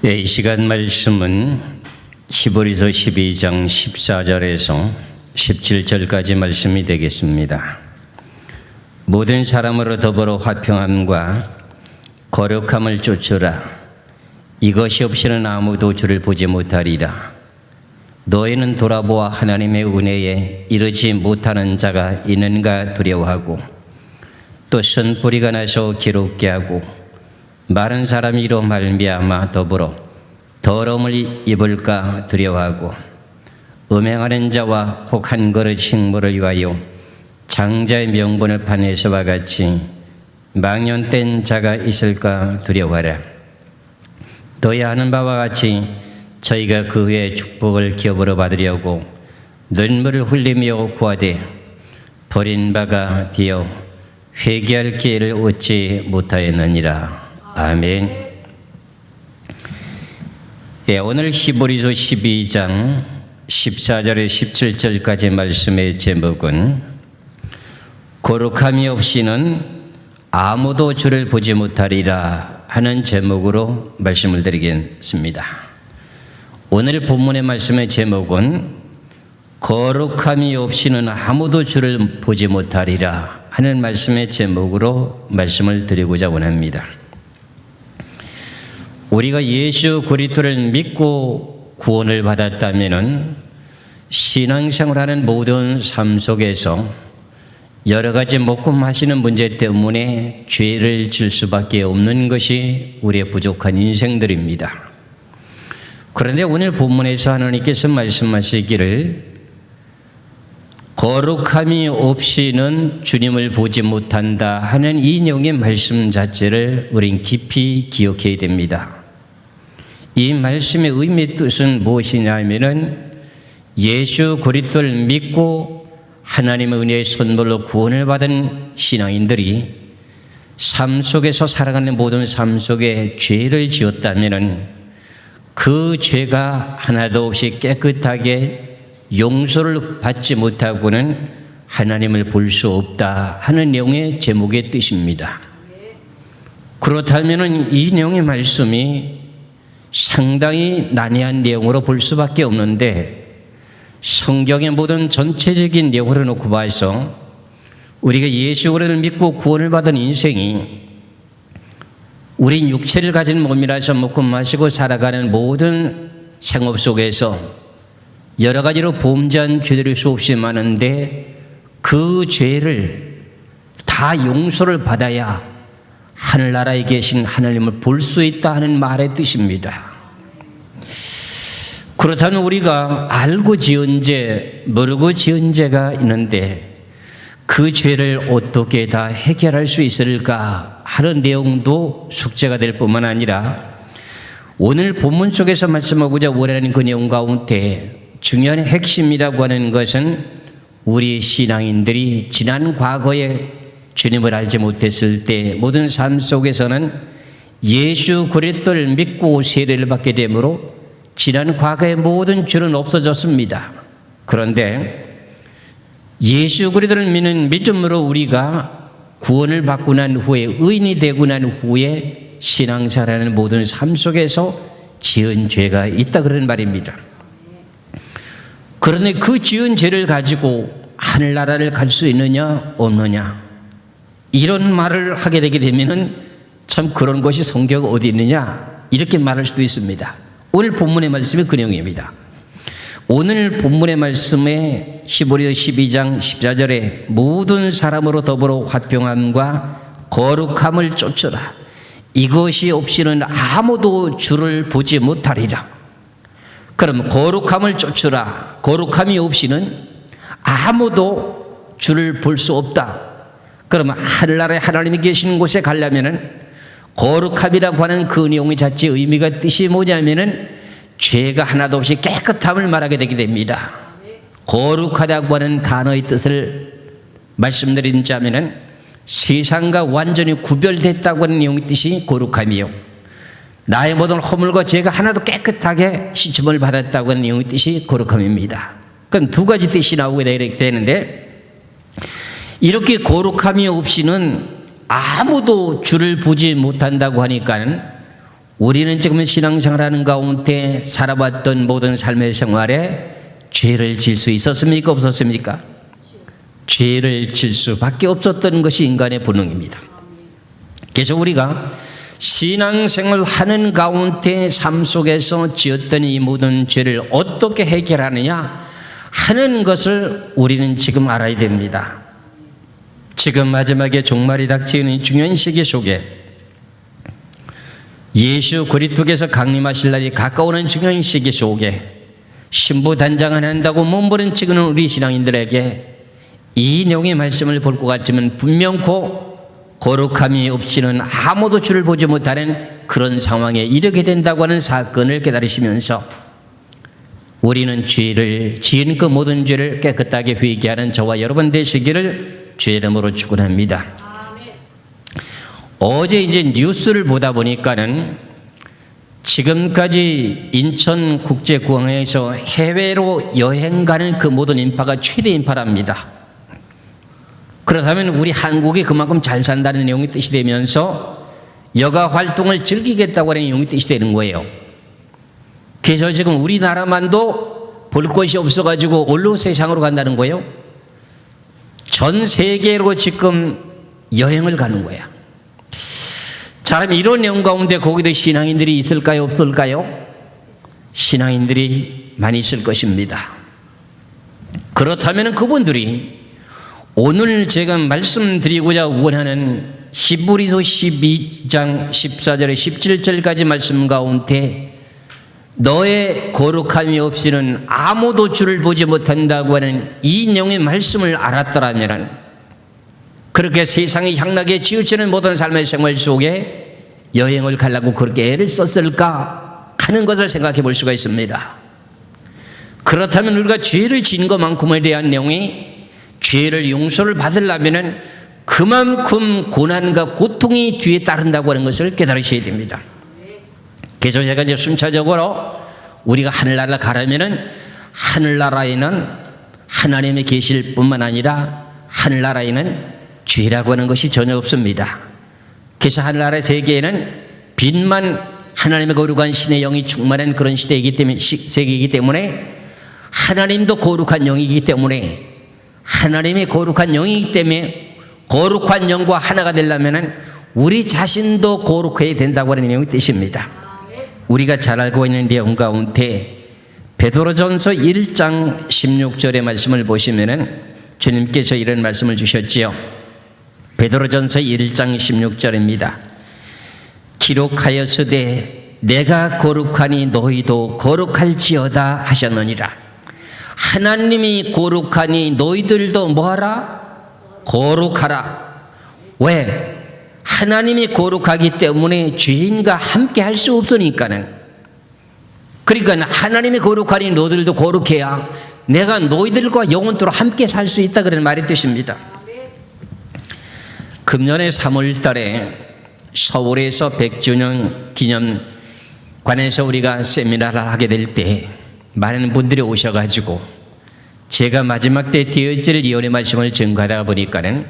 이 시간 말씀은 히브리서 12장 14절에서 17절까지 말씀이 되겠습니다. 모든 사람으로 더불어 화평함과 거룩함을 쫓으라. 이것이 없이는 아무도 주를 보지 못하리라. 너희는 돌아보아 하나님의 은혜에 이르지 못하는 자가 있는가 두려워하고 또 쓴뿌리가 나서 기롭게 하고 마른 사람이 이로 말미암아 더불어 더러움을 입을까 두려워하고 음행하는 자와 혹 한 그릇 식물을 위하여 장자의 명분을 파내서와 같이 망령된 자가 있을까 두려워하라. 너희 아는 바와 같이 저희가 그 후에 축복을 기업으로 받으려고 눈물을 흘리며 구하되 버린 바가 되어 회개할 기회를 얻지 못하였느니라. 아멘. 오늘 히브리서 12장 14절에 17절까지 말씀의 제목은 거룩함이 없이는 아무도 주를 보지 못하리라 하는 제목으로 말씀을 드리겠습니다. 오늘 본문의 말씀의 제목은 거룩함이 없이는 아무도 주를 보지 못하리라 하는 말씀의 제목으로 말씀을 드리고자 원합니다. 우리가 예수 그리스도를 믿고 구원을 받았다면 신앙생활하는 모든 삶 속에서 여러 가지 먹고 마시는 문제 때문에 죄를 질 수밖에 없는 것이 우리의 부족한 인생들입니다. 그런데 오늘 본문에서 하나님께서 말씀하시기를 거룩함이 없이는 주님을 보지 못한다 하는 이 내용의 말씀 자체를 우린 깊이 기억해야 됩니다. 이 말씀의 의미 뜻은 무엇이냐면은 예수 그리스도를 믿고 하나님의 은혜의 선물로 구원을 받은 신앙인들이 삶 속에서 살아가는 모든 삶 속에 죄를 지었다면은 그 죄가 하나도 없이 깨끗하게 용서를 받지 못하고는 하나님을 볼 수 없다 하는 내용의 제목의 뜻입니다. 그렇다면은 이 내용의 말씀이 상당히 난해한 내용으로 볼 수밖에 없는데 성경의 모든 전체적인 내용을 놓고 봐서 우리가 예수 그리스도를 믿고 구원을 받은 인생이 우린 육체를 가진 몸이라서 먹고 마시고 살아가는 모든 생업 속에서 여러 가지로 범죄한 죄들이 수없이 많은데 그 죄를 다 용서를 받아야 하늘나라에 계신 하나님을 볼 수 있다 하는 말의 뜻입니다. 그렇다면 우리가 알고 지은 죄, 모르고 지은 죄가 있는데 그 죄를 어떻게 다 해결할 수 있을까 하는 내용도 숙제가 될 뿐만 아니라 오늘 본문 속에서 말씀하고자 원하는 그 내용 가운데 중요한 핵심이라고 하는 것은 우리 신앙인들이 지난 과거에 주님을 알지 못했을 때 모든 삶 속에서는 예수 그리스도를 믿고 세례를 받게 되므로 지난 과거의 모든 죄는 없어졌습니다. 그런데 예수 그리스도를 믿는 믿음으로 우리가 구원을 받고 난 후에 의인이 되고 난 후에 신앙생활하는 모든 삶 속에서 지은 죄가 있다 그런 말입니다. 그런데 그 지은 죄를 가지고 하늘나라를 갈 수 있느냐 없느냐 이런 말을 하게 되게 되면은 참 그런 것이 성경 어디 있느냐 이렇게 말할 수도 있습니다. 오늘 본문의 말씀이 그 내용입니다. 오늘 본문의 말씀에 히브리서 12장 14절에 모든 사람으로 더불어 화평함과 거룩함을 쫓으라. 이것이 없이는 아무도 주를 보지 못하리라. 그럼 거룩함을 쫓으라. 거룩함이 없이는 아무도 주를 볼 수 없다. 그러면 하늘나라에 하나님이 계시는 곳에 가려면은 거룩함이라고 하는 그 내용의 자체 의미가 뜻이 뭐냐면은 죄가 하나도 없이 깨끗함을 말하게 되게 됩니다. 거룩하다고 하는 단어의 뜻을 말씀드리자면은 세상과 완전히 구별됐다고 하는 내용의 뜻이 거룩함이요. 나의 모든 허물과 죄가 하나도 깨끗하게 씻음을 받았다고 하는 내용의 뜻이 거룩함입니다. 그럼 두 가지 뜻이 나오게 되는데 이렇게 거룩함이 없이는 아무도 주를 보지 못한다고 하니까 우리는 지금 신앙생활하는 가운데 살아왔던 모든 삶의 생활에 죄를 질 수 있었습니까? 없었습니까? 죄를 질 수밖에 없었던 것이 인간의 본능입니다. 그래서 우리가 신앙생활 하는 가운데 삶 속에서 지었던 이 모든 죄를 어떻게 해결하느냐 하는 것을 우리는 지금 알아야 됩니다. 지금 마지막에 종말이 닥치는 중요한 시기 속에 예수 그리스도께서 강림하실 날이 가까워오는 중요한 시기 속에 신부단장을 한다고 몸부림치는 우리 신앙인들에게 이 내용의 말씀을 볼 것 같으면 분명코 거룩함이 없이는 아무도 주를 보지 못하는 그런 상황에 이르게 된다고 하는 사건을 깨달으시면서 우리는 죄를 지은 그 모든 죄를 깨끗하게 회개하는 저와 여러분 되시기를 주의 이름으로 축원합니다. 어제 이제 뉴스를 보다 보니까는 지금까지 인천국제공항에서 해외로 여행 가는 그 모든 인파가 최대 인파랍니다. 그렇다면 우리 한국이 그만큼 잘 산다는 내용이 뜻이 되면서 여가 활동을 즐기겠다고 하는 내용이 뜻이 되는 거예요. 그래서 지금 우리나라만도 볼 것이 없어가지고 올로 세상으로 간다는 거예요. 전 세계로 지금 여행을 가는 거야. 자, 그럼 이런 내용 가운데 거기도 신앙인들이 있을까요? 없을까요? 신앙인들이 많이 있을 것입니다. 그렇다면 그분들이 오늘 제가 말씀드리고자 원하는 히브리서 12장 14절에 17절까지 말씀 가운데 너의 거룩함이 없이는 아무도 주를 보지 못한다고 하는 이 내용의 말씀을 알았더라면 그렇게 세상이 향락에 치우치는 모든 삶의 생활 속에 여행을 가려고 그렇게 애를 썼을까 하는 것을 생각해 볼 수가 있습니다. 그렇다면 우리가 죄를 지은 것만큼에 대한 내용이 죄를 용서를 받으려면 그만큼 고난과 고통이 뒤에 따른다고 하는 것을 깨달으셔야 됩니다. 그래서 제가 이제 순차적으로 우리가 하늘나라 가려면은 하늘나라에는 하나님이 계실 뿐만 아니라 하늘나라에는 죄라고 하는 것이 전혀 없습니다. 그래서 하늘나라 세계에는 빛만 하나님의 거룩한 신의 영이 충만한 그런 시대이기 때문에 세계이기 때문에 하나님도 거룩한 영이기 때문에 하나님이 거룩한 영이기 때문에 거룩한 영과 하나가 되려면 우리 자신도 거룩해야 된다고 하는 내용의 뜻입니다. 우리가 잘 알고 있는 내용 가운데 베드로전서 1장 16절의 말씀을 보시면은 주님께서 이런 말씀을 주셨지요. 베드로전서 1장 16절입니다. 기록하였으되 내가 거룩하니 너희도 거룩할지어다 하셨느니라. 하나님이 거룩하니 너희들도 뭐하라? 거룩하라. 왜? 하나님이 거룩하기 때문에 죄인과 함께 할 수 없으니까는. 그러니까 하나님이 거룩하니 너희들도 거룩해야 내가 너희들과 영원토록 함께 살 수 있다 그런 말의 뜻입니다. 금년에 3월 달에 서울에서 100주년 기념관에서 우리가 세미나를 하게 될 때 많은 분들이 오셔가지고 제가 마지막 때 되어질 예언의 말씀을 전가하다 보니까는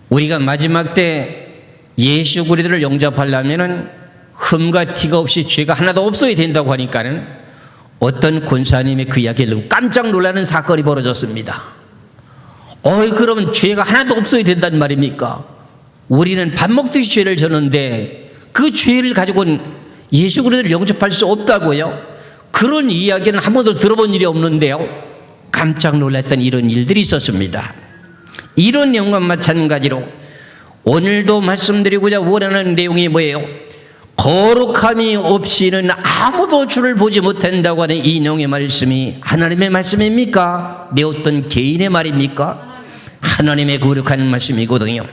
우리가 마지막 때 예수 그리스도를 영접하려면은 흠과 티가 없이 죄가 하나도 없어야 된다고 하니까는 어떤 권사님이 그 이야기를 듣고 깜짝 놀라는 사건이 벌어졌습니다. 그러면 죄가 하나도 없어야 된단 말입니까? 우리는 밥 먹듯이 죄를 졌는데 그 죄를 가지고는 예수 그리스도를 영접할 수 없다고요? 그런 이야기는 한 번도 들어본 일이 없는데요. 깜짝 놀랐던 이런 일들이 있었습니다. 이런 내용과 마찬가지로 오늘도 말씀드리고자 원하는 내용이 뭐예요? 거룩함이 없이는 아무도 주를 보지 못한다고 하는 이 내용의 말씀이 하나님의 말씀입니까? 내 어떤 개인의 말입니까? 하나님의 거룩한 말씀이거든요.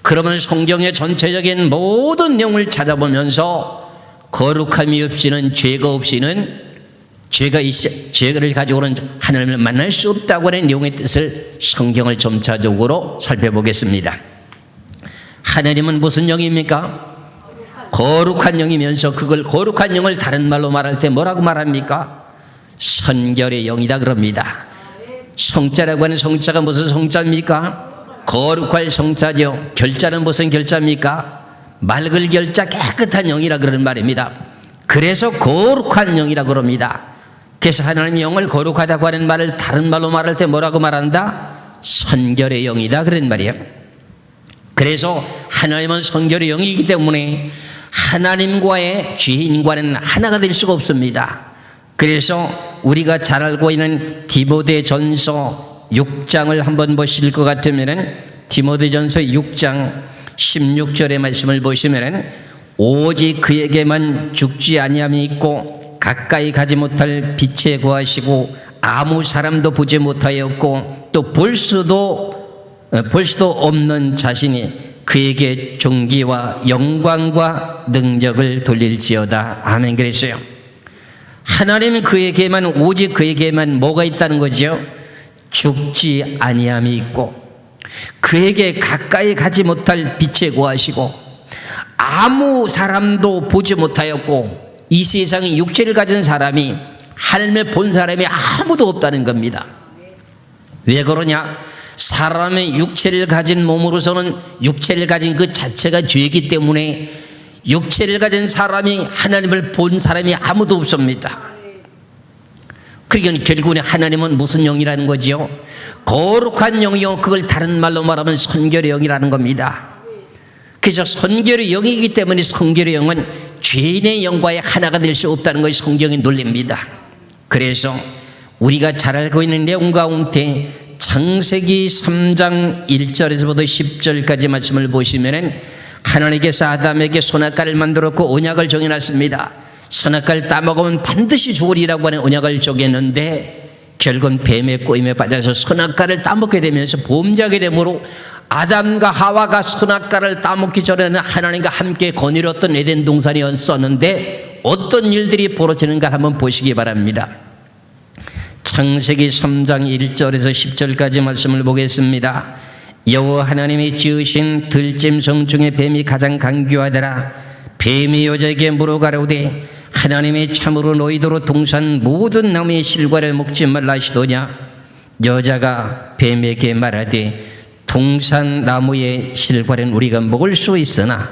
그러면 성경의 전체적인 모든 내용을 찾아보면서 거룩함이 없이는 죄가 없이는 죄를 가지고는 하나님을 만날 수 없다고 하는 내용의 뜻을 성경을 점차적으로 살펴보겠습니다. 하나님은 무슨 영입니까? 거룩한 영이면서 그걸 거룩한 영을 다른 말로 말할 때 뭐라고 말합니까? 선결의 영이다 그럽니다. 성자라고 하는 성자가 무슨 성자입니까? 거룩할 성자죠. 결자는 무슨 결자입니까? 맑을 결자 깨끗한 영이라 그러는 말입니다. 그래서 거룩한 영이라 그럽니다. 그래서 하나님의 영을 거룩하다고 하는 말을 다른 말로 말할 때 뭐라고 말한다? 선결의 영이다 그런 말이에요. 그래서 하나님은 선결의 영이기 때문에 하나님과의 죄인과는 하나가 될 수가 없습니다. 그래서 우리가 잘 알고 있는 디모데전서 6장을 한번 보실 것 같으면 디모데전서 6장 16절의 말씀을 보시면 오직 그에게만 죽지 아니함이 있고 가까이 가지 못할 빛에 거하시고 아무 사람도 보지 못하였고 또 볼 수도 없는 자신이 그에게 존귀와 영광과 능력을 돌릴지어다. 아멘. 그랬어요. 하나님은 그에게만, 오직 그에게만 뭐가 있다는 거죠? 죽지 아니함이 있고 그에게 가까이 가지 못할 빛에 거하시고 아무 사람도 보지 못하였고 이 세상에 육체를 가진 사람이 하나님을 본 사람이 아무도 없다는 겁니다. 왜 그러냐? 사람의 육체를 가진 몸으로서는 육체를 가진 그 자체가 죄이기 때문에 육체를 가진 사람이 하나님을 본 사람이 아무도 없습니다. 그러니까 결국은 하나님은 무슨 영이라는 거지요? 거룩한 영이요. 그걸 다른 말로 말하면 선결의 영이라는 겁니다. 그래서 선결의 영이기 때문에 선결의 영은 죄인의 영과의 하나가 될 수 없다는 것이 성경의 논리입니다. 그래서 우리가 잘 알고 있는 내용 가운데 창세기 3장 1절에서부터 10절까지 말씀을 보시면 하나님께서 아담에게 선악과를 만들었고 언약을 정해놨습니다. 선악과를 따먹으면 반드시 죽으리라고 하는 언약을 정했는데 결국은 뱀의 꼬임에 빠져서 선악과를 따먹게 되면서 범죄하게 되므로 아담과 하와가 선악과를 따먹기 전에는 하나님과 함께 거닐었던 에덴 동산이었었는데 어떤 일들이 벌어지는가 한번 보시기 바랍니다. 창세기 3장 1절에서 10절까지 말씀을 보겠습니다. 여호와 하나님이 지으신 들짐승 중에 뱀이 가장 간교하더라. 뱀이 여자에게 물어가로되 하나님이 참으로 너희더러 동산 모든 나무의 실과를 먹지 말라 하시더냐. 여자가 뱀에게 말하되 동산 나무의 실과는 우리가 먹을 수 있으나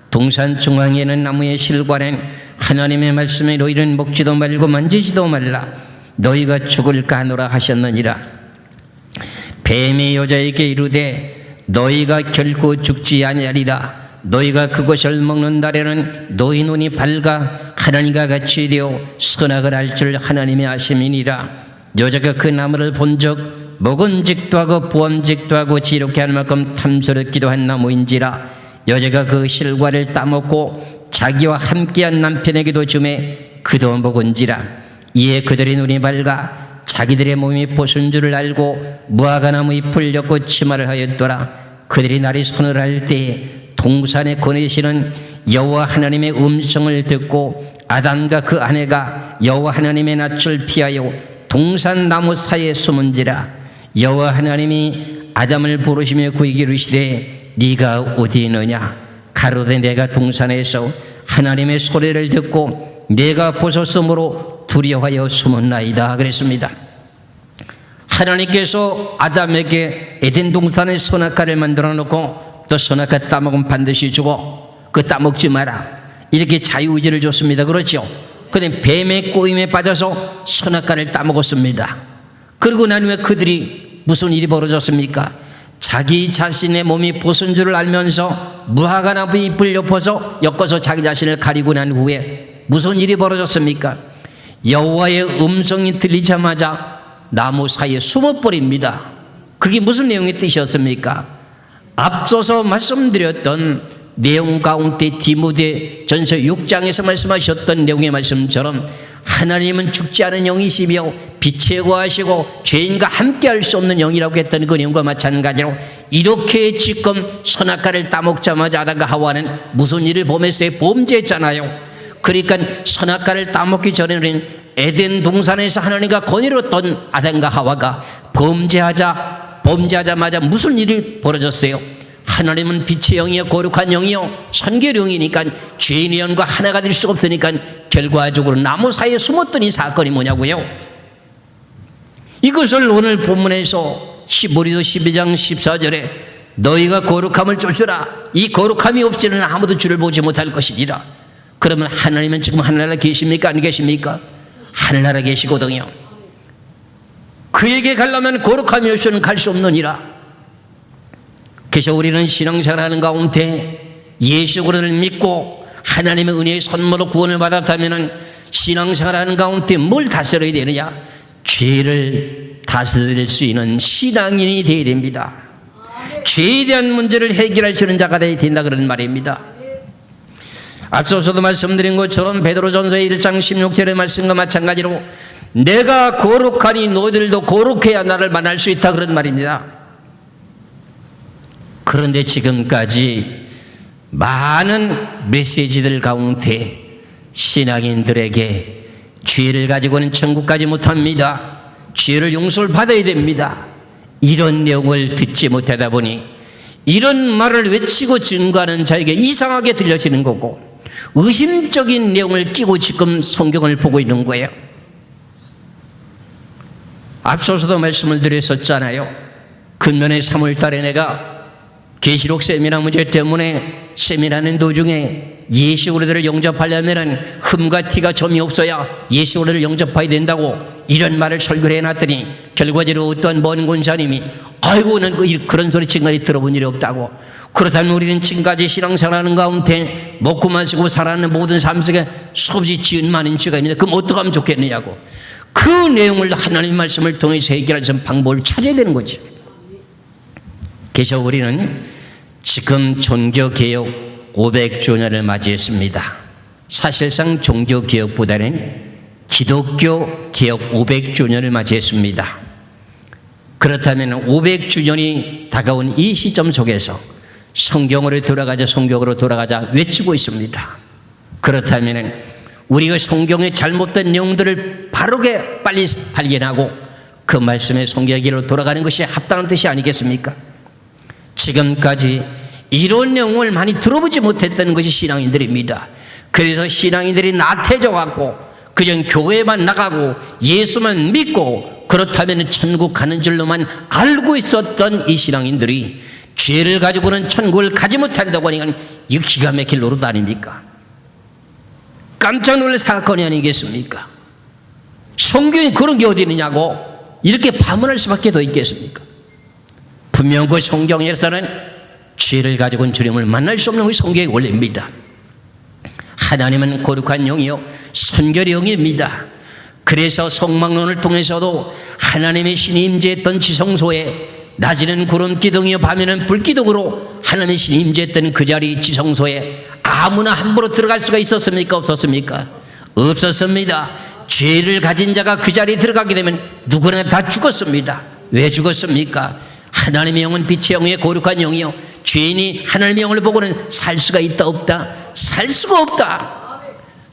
동산 중앙에 있는 나무의 실과는 하나님의 말씀에 너희는 먹지도 말고 만지지도 말라. 너희가 죽을까 하노라 하셨느니라. 뱀이 여자에게 이르되 너희가 결코 죽지 아니하리라. 너희가 그것을 먹는 날에는 너희 눈이 밝아 하나님과 같이 되어 선악을 알 줄 하나님이 아심이니라. 여자가 그 나무를 본즉 먹은직도 하고 부엄직도 하고 지롭게 할 만큼 탐스럽기도 한 나무인지라. 여자가 그 실과를 따먹고 자기와 함께한 남편에게도 주매 그도 먹은지라. 이에 그들의 눈이 밝아 자기들의 몸이 벗은 줄을 알고 무화과나무 잎을 엮고 치마를 하였더라. 그들이 날이 서늘할 때 동산에 거니시는 여호와 하나님의 음성을 듣고 아담과 그 아내가 여호와 하나님의 낯을 피하여 동산 나무 사이에 숨은지라. 여호와 하나님이 아담을 부르시며 그에게 이르시되 네가 어디 있느냐. 가로되 내가 동산에서 하나님의 소리를 듣고 내가 벗었으므로 두려워하여 숨었나이다 그랬습니다. 하나님께서 아담에게 에덴 동산에 선악과를 만들어 놓고 또 선악과 따먹으면 반드시 죽어, 그 따먹지 마라 이렇게 자유의지를 줬습니다. 그렇죠? 그런데 뱀의 꼬임에 빠져서 선악과를 따먹었습니다. 그러고 난 후에 그들이 무슨 일이 벌어졌습니까? 자기 자신의 몸이 벗은 줄을 알면서 무화과나무 잎을 엮어서 자기 자신을 가리고 난 후에 무슨 일이 벌어졌습니까? 여호와의 음성이 들리자마자 나무 사이에 숨어버립니다. 그게 무슨 내용의 뜻이었습니까? 앞서서 말씀드렸던 내용 가운데 디모데전서 6장에서 말씀하셨던 내용의 말씀처럼 하나님은 죽지 않은 영이시며 빛에 거하시고 죄인과 함께 할 수 없는 영이라고 했던 그 내용과 마찬가지로 이렇게 지금 선악과를 따먹자마자 아담과 하와는 무슨 일을 범했어요? 범죄했잖아요. 그러니까 선악과를 따먹기 전에는 에덴 동산에서 하나님과 거닐었던 아담과 하와가 범죄하자마자 무슨 일이 벌어졌어요? 하나님은 빛의 영이요 거룩한 영이요 선결의 영이니까 죄인의 영과 하나가 될 수가 없으니까 결과적으로 나무 사이에 숨었던 이 사건이 뭐냐고요? 이것을 오늘 본문에서 우리도 12장 14절에 너희가 거룩함을 쫓으라. 이 거룩함이 없이는 아무도 주를 보지 못할 것이니라. 그러면 하나님은 지금 하늘나라에 계십니까? 안 계십니까? 하늘나라에 계시거든요. 그에게 가려면 거룩함이 없이는 갈 수 없느니라. 그래서 우리는 신앙생활하는 가운데 예수 그리스도를 믿고 하나님의 은혜의 선물로 구원을 받았다면 신앙생활하는 가운데 뭘 다스려야 되느냐? 죄를 다스릴 수 있는 신앙인이 되어야 됩니다. 죄에 대한 문제를 해결할 수 있는 자가 되어야 된다 그런 말입니다. 앞서서도 말씀드린 것처럼 베드로전서 1장 16절의 말씀과 마찬가지로 내가 거룩하니 너희들도 거룩해야 나를 만날 수 있다 그런 말입니다. 그런데 지금까지 많은 메시지들 가운데 신앙인들에게 죄를 가지고는 천국 가지 못합니다. 죄를 용서를 받아야 됩니다. 이런 내용을 듣지 못하다 보니 이런 말을 외치고 증거하는 자에게 이상하게 들려지는 거고 의심적인 내용을 끼고 지금 성경을 보고 있는 거예요. 앞서서도 말씀을 드렸었잖아요. 근면에 3월 달에 내가 계시록 세미나 문제 때문에 세미나는 도중에 예수 그리스도를 영접하려면 흠과 티가 점이 없어야 예수 그리스도를 영접해야 된다고 이런 말을 설교를 해놨더니 결과적으로 어떤 먼 권사님이 아이고 난 그런 소리 지금까지 들어본 일이 없다고. 그렇다면 우리는 지금까지 신앙생활하는 가운데 먹고 마시고 살아가는 모든 삶 속에 수없이 지은 많은 죄가 있는데 그럼 어떻게 하면 좋겠느냐고. 그 내용을 하나님 말씀을 통해서 해결할 수 있는 방법을 찾아야 되는 거죠. 그래서 우리는 지금 종교개혁 500주년을 맞이했습니다. 사실상 종교개혁보다는 기독교 개혁 500주년을 맞이했습니다. 그렇다면 500주년이 다가온 이 시점 속에서 성경으로 돌아가자 외치고 있습니다. 그렇다면 우리가 성경의 잘못된 내용들을 바르게 빨리 발견하고 그 말씀의 성경으로 돌아가는 것이 합당한 뜻이 아니겠습니까? 지금까지 이런 내용을 많이 들어보지 못했던 것이 신앙인들입니다. 그래서 신앙인들이 나태해져 갖고 그냥 교회만 나가고 예수만 믿고 그렇다면 천국 가는 줄로만 알고 있었던 이 신앙인들이 죄를 가지고는 천국을 가지 못한다고 하니까 이거 기가 막힐 노릇 아닙니까? 깜짝 놀랄 사건이 아니겠습니까? 성경에 그런 게 어디 있느냐고 이렇게 반문할 수밖에 더 있겠습니까? 분명 그 성경에서는 죄를 가지고는 주님을 만날 수 없는 그 성경의 원리입니다. 하나님은 거룩한 영이요 선결의 영입니다. 그래서 성막론을 통해서도 하나님의 신이 임재했던 지성소에 낮에는 구름 기둥이요 밤에는 불 기둥으로 하나님의 신이 임재했던 그 자리 지성소에 아무나 함부로 들어갈 수가 있었습니까? 없었습니까? 없었습니다. 죄를 가진 자가 그 자리에 들어가게 되면 누구나 다 죽었습니다. 왜 죽었습니까? 하나님의 영은 빛의 영이요 거룩한 영이요 죄인이 하나님의 영을 보고는 살 수가 있다 없다? 살 수가 없다.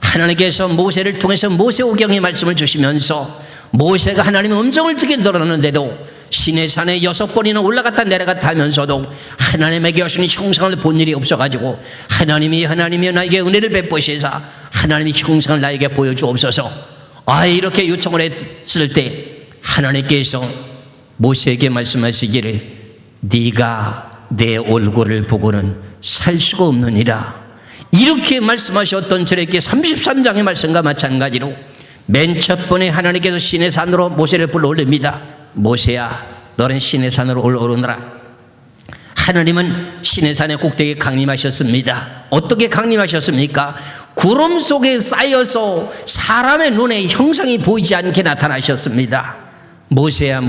하나님께서 모세를 통해서 모세오경의 말씀을 주시면서 모세가 하나님의 음성을 듣게 들었는데도 시내산에 6번이나 올라갔다 내려갔다 하면서도 하나님에게 하시는 형상을 본 일이 없어가지고 하나님이 나에게 은혜를 베푸시사 하나님의 형상을 나에게 보여주옵소서. 이렇게 요청을 했을 때 하나님께서 모세에게 말씀하시기를 네가 내 얼굴을 보고는 살 수가 없느니라. 이렇게 말씀하셨던 저에게 33장의 말씀과 마찬가지로 맨 첫 번에 하나님께서 시내산으로 모세를 불러 올립니다. 모세야 너는 시내산으로 올라오느라. 하나님은 시내산의 꼭대기에 강림하셨습니다. 어떻게 강림하셨습니까? 구름 속에 쌓여서 사람의 눈에 형상이 보이지 않게 나타나셨습니다. 모세야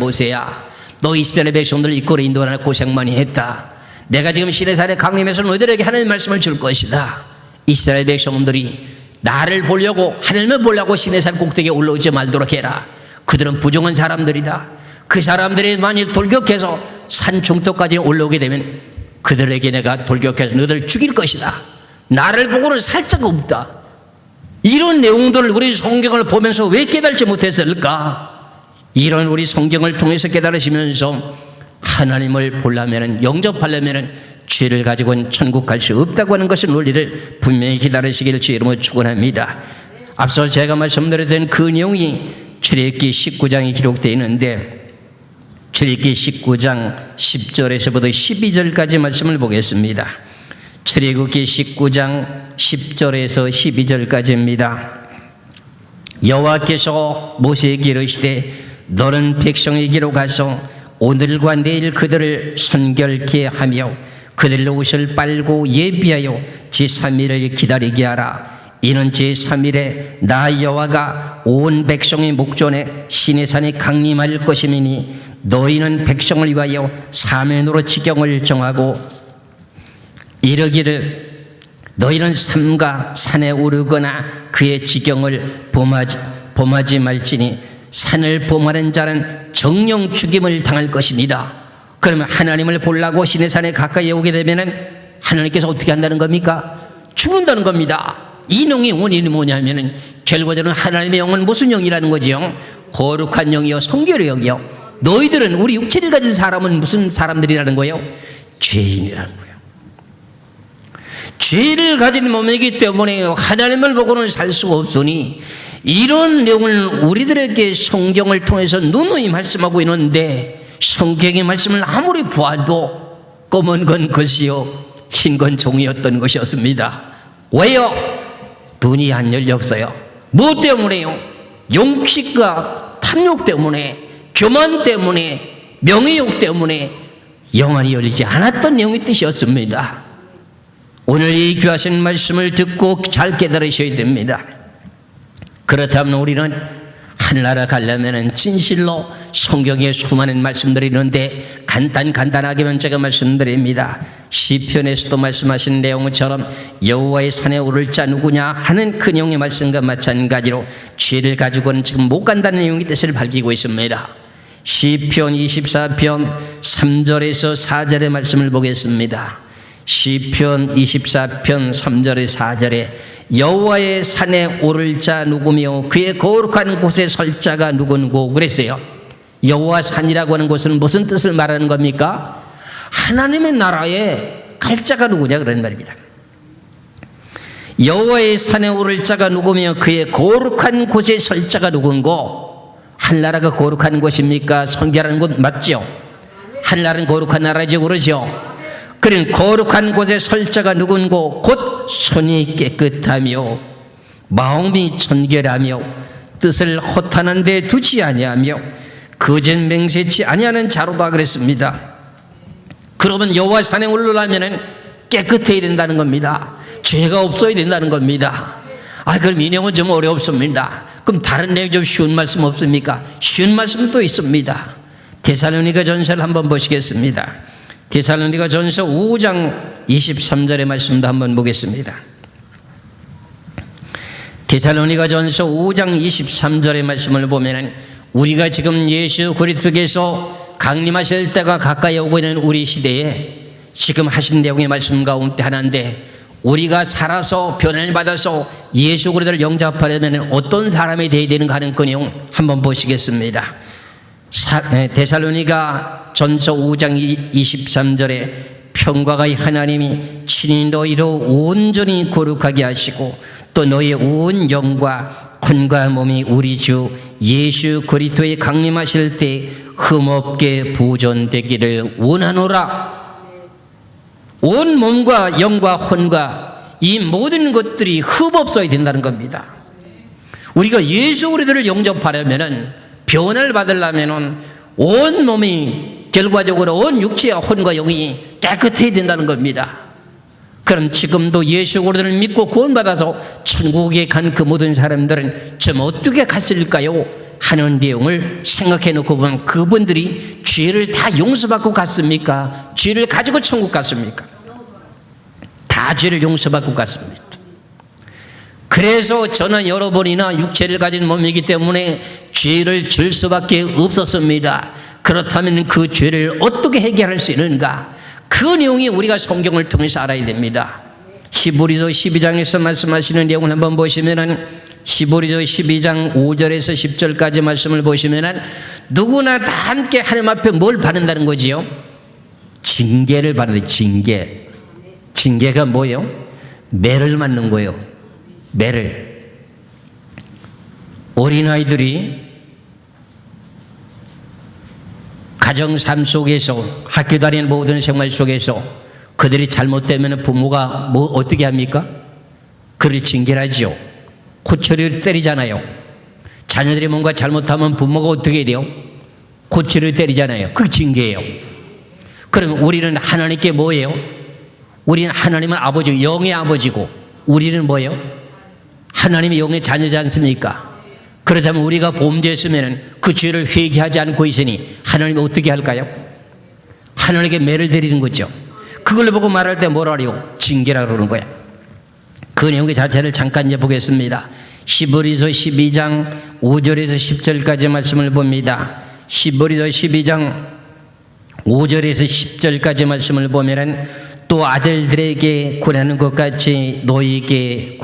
너 이스라엘 백성들 이끌어 인도하느라 고생 많이 했다. 내가 지금 시내산에 강림해서 너희들에게 하나님의 말씀을 줄 것이다. 이스라엘 백성들이 나를 보려고 하나님을 보려고 시내산 꼭대기에 올라오지 말도록 해라. 그들은 부정한 사람들이다. 그 사람들이 만일 돌격해서 산 중턱까지 올라오게 되면 그들에게 내가 돌격해서 너희들을 죽일 것이다. 나를 보고는 살 자가 없다. 이런 내용들을 우리 성경을 보면서 왜 깨달지 못했을까? 이런 우리 성경을 통해서 깨달으시면서 하나님을 보려면 영접하려면 죄를 가지고는 천국 갈 수 없다고 하는 것의 논리를 분명히 기다리시기를 주의 이름으로 축원합니다. 앞서 제가 말씀드렸던 그 내용이 출애굽기 19장에 기록되어 있는데 출애굽기 19장 10절에서부터 12절까지 말씀을 보겠습니다. 출애굽기 19장 10절에서 12절까지입니다. 여호와께서 모세에게 이르시되 너는 백성에게로 가서 오늘과 내일 그들을 선결케 하며 그들로 옷을 빨고 예비하여 제3일을 기다리게 하라. 이는 제3일에 나 여호와가 온 백성의 목전에 시내산에 강림할 것이니 너희는 백성을 위하여 사면으로 지경을 정하고 이르기를 너희는 삼가 산에 오르거나 그의 지경을 범하지 말지니 산을 범하는 자는 정령 죽임을 당할 것입니다. 그러면 하나님을 보려고 시내산에 가까이 오게 되면은 하나님께서 어떻게 한다는 겁니까? 죽는다는 겁니다. 이 영의 원인이 뭐냐면은 결과적으로 하나님의 영은 무슨 영이라는 거지요? 거룩한 영이요 성결의 영이요. 너희들은 우리 육체를 가진 사람은 무슨 사람들이라는 거예요? 죄인이라는 거예요. 죄를 가진 몸이기 때문에 하나님을 보고는 살 수가 없으니 이런 내용을 우리들에게 성경을 통해서 누누이 말씀하고 있는데 성경의 말씀을 아무리 보아도 검은 건 것이요 흰 건 종이었던 것이었습니다. 왜요? 눈이 안 열렸어요. 뭐 때문에요? 용식과 탐욕 때문에, 교만 때문에, 명예욕 때문에 영안이 열리지 않았던 내용의 뜻이었습니다. 오늘 이 귀하신 말씀을 듣고 잘 깨달으셔야 됩니다. 그렇다면 우리는 하늘나라 가려면 진실로 성경에 수많은 말씀들이 있는데 간단하게만 제가 말씀드립니다. 시편에서도 말씀하신 내용처럼 여호와의 산에 오를 자 누구냐 하는 그 내용의 말씀과 마찬가지로 죄를 가지고는 지금 못 간다는 내용의 뜻을 밝히고 있습니다. 시편 24편 3절에서 4절의 말씀을 보겠습니다. 시편 24편 3절에 4절에 여호와의 산에 오를 자 누구며 그의 거룩한 곳에 설 자가 누군고 그랬어요. 여호와 산이라고 하는 곳은 무슨 뜻을 말하는 겁니까? 하나님의 나라에 갈 자가 누구냐 그런 말입니다. 여호와의 산에 오를 자가 누구며 그의 거룩한 곳에 설 자가 누군고? 하늘나라가 거룩한 곳입니까? 성결한 곳 맞죠? 하늘나라는 거룩한 나라지 그러죠? 그런 거룩한 곳에 설 자가 누군고? 곧 손이 깨끗하며 마음이 청결하며 뜻을 허탄한 데 두지 아니하며 거짓 맹세치 아니하는 자로다 그랬습니다. 그러면 여호와 산에 오르려면 깨끗해야 된다는 겁니다. 죄가 없어야 된다는 겁니다. 그럼 이 내용은 좀 어렵습니다. 그럼 다른 내용 좀 쉬운 말씀 없습니까? 쉬운 말씀도 있습니다. 데살로니가 전서를 한번 보시겠습니다. 데살로니가 전서 5장 23절의 말씀도 한번 보겠습니다. 데살로니가 전서 5장 23절의 말씀을 보면 우리가 지금 예수 그리스도께서 강림하실 때가 가까이 오고 있는 우리 시대에 지금 하신 내용의 말씀 가운데 하나인데 우리가 살아서 변화를 받아서 예수 그리스도를 영접하려면 어떤 사람이 되어야 되는가 하는 그 내용 한번 보시겠습니다. 데살로니가 전서 5장 23절에 평화가 하나님이 친히 너희로 온전히 거룩하게 하시고 또 너희의 온 영과 혼과 몸이 우리 주 예수 그리스도에 강림하실 때 흠없게 보존되기를 원하노라. 온 몸과 영과 혼과 이 모든 것들이 흠없어야 된다는 겁니다. 우리가 예수 그리스도를 영접하려면 변화를 받으려면 온 몸이 결과적으로 온 육체와 혼과 영이 깨끗해야 된다는 겁니다. 그럼 지금도 예수 그리스도를 믿고 구원받아서 천국에 간 그 모든 사람들은 좀 어떻게 갔을까요? 하는 내용을 생각해 놓고 보면 그분들이 죄를 다 용서받고 갔습니까? 죄를 가지고 천국 갔습니까? 다 죄를 용서받고 갔습니다. 그래서 저는 여러분이나 육체를 가진 몸이기 때문에 죄를 질 수밖에 없었습니다. 그렇다면 그 죄를 어떻게 해결할 수 있는가? 그 내용이 우리가 성경을 통해서 알아야 됩니다. 히브리서 12장에서 말씀하시는 내용을 한번 보시면은 히브리서 12장 5절에서 10절까지 말씀을 보시면은 누구나 다 함께 하나님 앞에 뭘 받는다는 거지요? 징계를 받는다. 징계. 징계가 뭐예요? 매를 맞는 거예요. 매를. 어린아이들이 가정 삶 속에서, 학교 다니는 모든 생활 속에서 그들이 잘못되면 부모가 어떻게 합니까? 그를 징계하지요. 고초리를 때리잖아요. 자녀들이 뭔가 잘못하면 부모가 어떻게 돼요? 고초리를 때리잖아요. 그 징계예요. 그러면 우리는 하나님께 뭐예요? 우리는 하나님은 아버지, 영의 아버지고, 우리는 뭐예요? 하나님의 영의 자녀지 않습니까? 그렇다면 우리가 범죄했으면 그 죄를 회개하지 않고 있으니 하나님이 어떻게 할까요? 하나님께 매를 드리는 거죠. 그걸 보고 말할 때 뭐라 그래요? 징계라고 그러는 거야. 그 내용의 자체를 잠깐 보겠습니다. 히브리서 12장 5절에서 10절까지 말씀을 봅니다. 히브리서 12장 5절에서 10절까지 말씀을 보면은 또 아들들에게 굴하는 것 같이 너희에게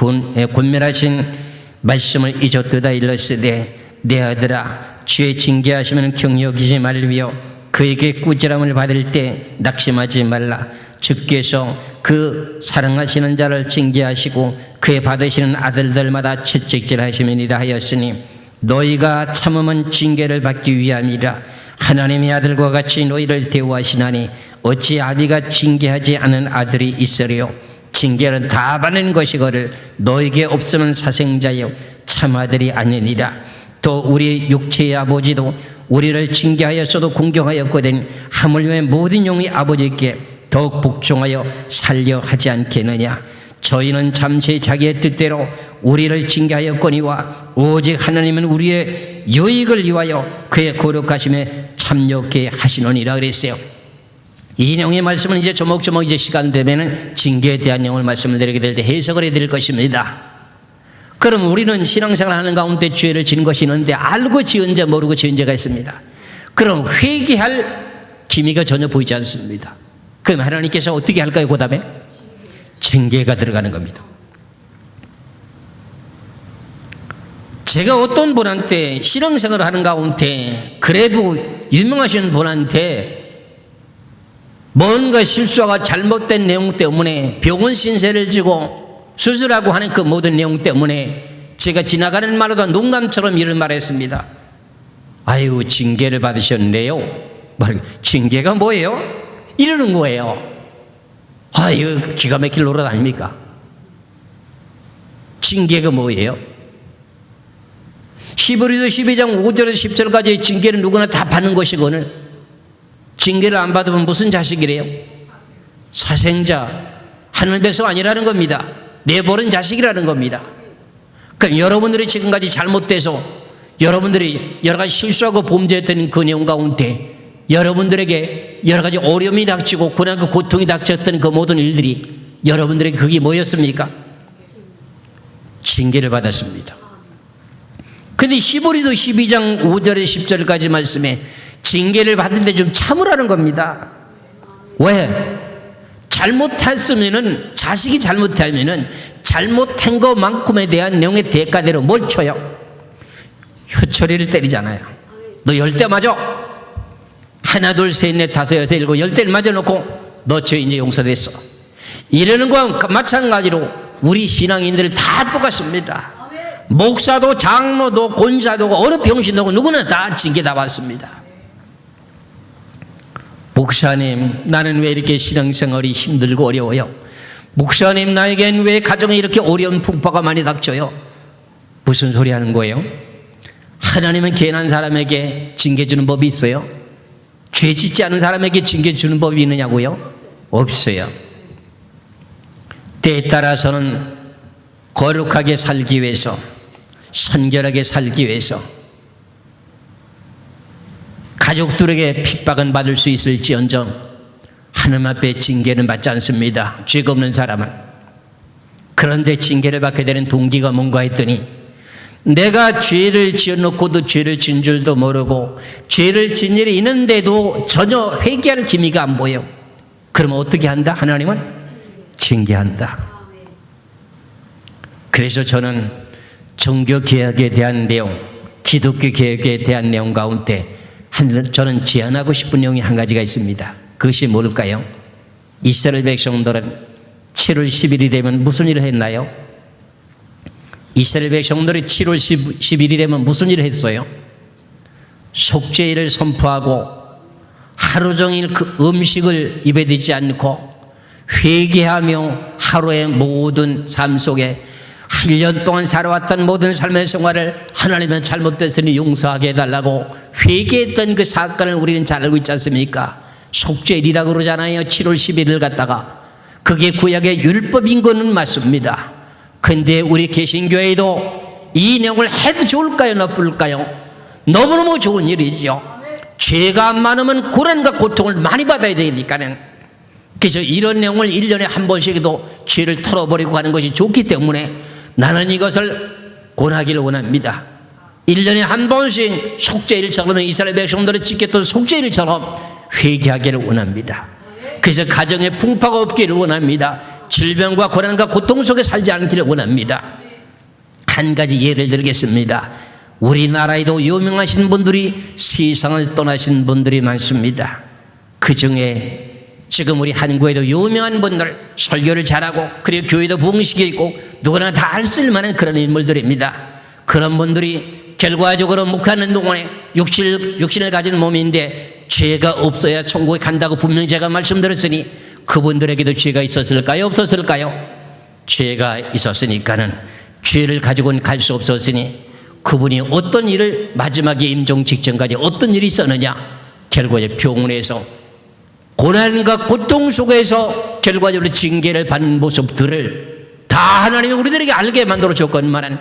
권면하신 말씀을 잊었도다 일렀으되 내 아들아 주의 징계하시면 경여기지 말며 그에게 꾸지람을 받을 때 낙심하지 말라. 주께서 그 사랑하시는 자를 징계하시고 그의 받으시는 아들들마다 채찍질하시느니라 하였으니 너희가 참음은 징계를 받기 위함이라. 하나님의 아들과 같이 너희를 대우하시나니 어찌 아비가 징계하지 않은 아들이 있으리요. 징계는 다 받는 것이거늘 너에게 없으면 사생자여 참아들이 아니니라. 또 우리 육체의 아버지도 우리를 징계하였어도 공경하였거든 하물며 모든 영이 아버지께 더욱 복종하여 살려 하지 않겠느냐. 저희는 잠시 자기의 뜻대로 우리를 징계하였거니와 오직 하나님은 우리의 유익을 위하여 그의 거룩하심에 참여케 하시노니라 그랬어요. 이 내용의 말씀은 이제 조목조목 이제 시간 되면은 징계에 대한 내용을 말씀을 드리게 될 때 해석을 해드릴 것입니다. 그럼 우리는 신앙생활 하는 가운데 죄를 지은 것이 있는데 알고 지은 자 모르고 지은 자가 있습니다. 그럼 회개할 기미가 전혀 보이지 않습니다. 그럼 하나님께서 어떻게 할까요? 그 다음에 징계가 들어가는 겁니다. 제가 어떤 분한테 신앙생활을 하는 가운데 그래도 유명하신 분한테 뭔가 실수가 잘못된 내용 때문에 병원 신세를 지고 수술하고 하는 그 모든 내용 때문에 제가 지나가는 말로도 농담처럼 이런 말을 했습니다. 아유 징계를 받으셨네요. 징계가 뭐예요? 이러는 거예요. 아유 기가 막힐 노릇 아닙니까? 징계가 뭐예요? 히브리서 12장 5절에서 10절까지 징계는 누구나 다 받는 것이거늘 징계를 안 받으면 무슨 자식이래요? 사생자, 하늘 백성 아니라는 겁니다. 내버린 자식이라는 겁니다. 그럼 여러분들이 지금까지 잘못돼서 여러분들이 여러 가지 실수하고 범죄했던 그 내용 가운데 여러분들에게 여러 가지 어려움이 닥치고 고난과 고통이 닥쳤던 그 모든 일들이 여러분들에게 그게 뭐였습니까? 징계를 받았습니다. 근데 히브리서 12장 5절에 10절까지 말씀에 징계를 받는데 좀 참으라는 겁니다. 왜? 잘못했으면은 자식이 잘못하면은 잘못한 것만큼에 대한 내용의 대가대로 뭘 쳐요? 휴처리를 때리잖아요. 너 10대 맞아. 하나 둘 셋 넷 다섯 여섯 일곱 10대를 맞아놓고 너 죄 이제 용서됐어. 이러는 거와 마찬가지로 우리 신앙인들 다 똑같습니다. 목사도 장로도 권사도 어느 병신도 누구나 다 징계 다 받습니다. 목사님 나는 왜 이렇게 신앙생활이 힘들고 어려워요? 목사님 나에겐 왜 가정에 이렇게 어려운 풍파가 많이 닥쳐요? 무슨 소리 하는 거예요? 하나님은 괜한 사람에게 징계 주는 법이 있어요? 죄 짓지 않은 사람에게 징계 주는 법이 있느냐고요? 없어요. 때에 따라서는 거룩하게 살기 위해서 선결하게 살기 위해서 가족들에게 핍박은 받을 수 있을지언정 하나님 앞에 징계는 받지 않습니다. 죄가 없는 사람은. 그런데 징계를 받게 되는 동기가 뭔가 했더니 내가 죄를 지어놓고도 죄를 진 줄도 모르고 죄를 진 일이 있는데도 전혀 회개할 기미가 안 보여. 그러면 어떻게 한다? 하나님은 징계한다. 그래서 저는 종교개혁에 대한 내용, 기독교 개혁에 대한 내용 가운데 저는 제안하고 싶은 내용이 한 가지가 있습니다. 그것이 뭘까요? 이스라엘 백성들은 7월 10일이 되면 무슨 일을 했나요? 이스라엘 백성들이 7월 10일이 되면 무슨 일을 했어요? 속죄일을 선포하고 하루 종일 그 음식을 입에 대지 않고 회개하며 하루의 모든 삶 속에 1년 동안 살아왔던 모든 삶의 생활을 하나님은 잘못됐으니 용서하게 해달라고 회개했던 그 사건을 우리는 잘 알고 있지 않습니까? 속죄일이라고 그러잖아요. 7월 10일을 갖다가. 그게 구약의 율법인 것은 맞습니다. 근데 우리 개신교회도 이 내용을 해도 좋을까요? 나쁠까요? 너무너무 좋은 일이죠. 죄가 많으면 고난과 고통을 많이 받아야 되니까는. 그래서 이런 내용을 1년에 한 번씩도 죄를 털어버리고 가는 것이 좋기 때문에 나는 이것을 권하기를 원합니다. 1년에 한 번씩 속죄일처럼 이스라엘 백성들이 지켰던 속죄일처럼 회개하기를 원합니다. 그래서 가정에 풍파가 없기를 원합니다. 질병과 고난과 고통 속에 살지 않기를 원합니다. 한 가지 예를 들겠습니다. 우리나라에도 유명하신 분들이 세상을 떠나신 분들이 많습니다. 그 중에 지금 우리 한국에도 유명한 분들, 설교를 잘하고 그리고 교회도 부흥시켜 있고 누구나 다 알 수 있을 만한 그런 인물들입니다. 그런 분들이 결과적으로 묵하는 동안에 육신을 가진 몸인데 죄가 없어야 천국에 간다고 분명히 제가 말씀드렸으니 그분들에게도 죄가 있었을까요? 없었을까요? 죄가 있었으니까는 죄를 가지고는 갈 수 없었으니 그분이 어떤 일을 마지막에 임종 직전까지 어떤 일이 있었느냐? 결국에 병원에서 고난과 고통 속에서 결과적으로 징계를 받는 모습들을 다 하나님이 우리들에게 알게 만들어 줬건만은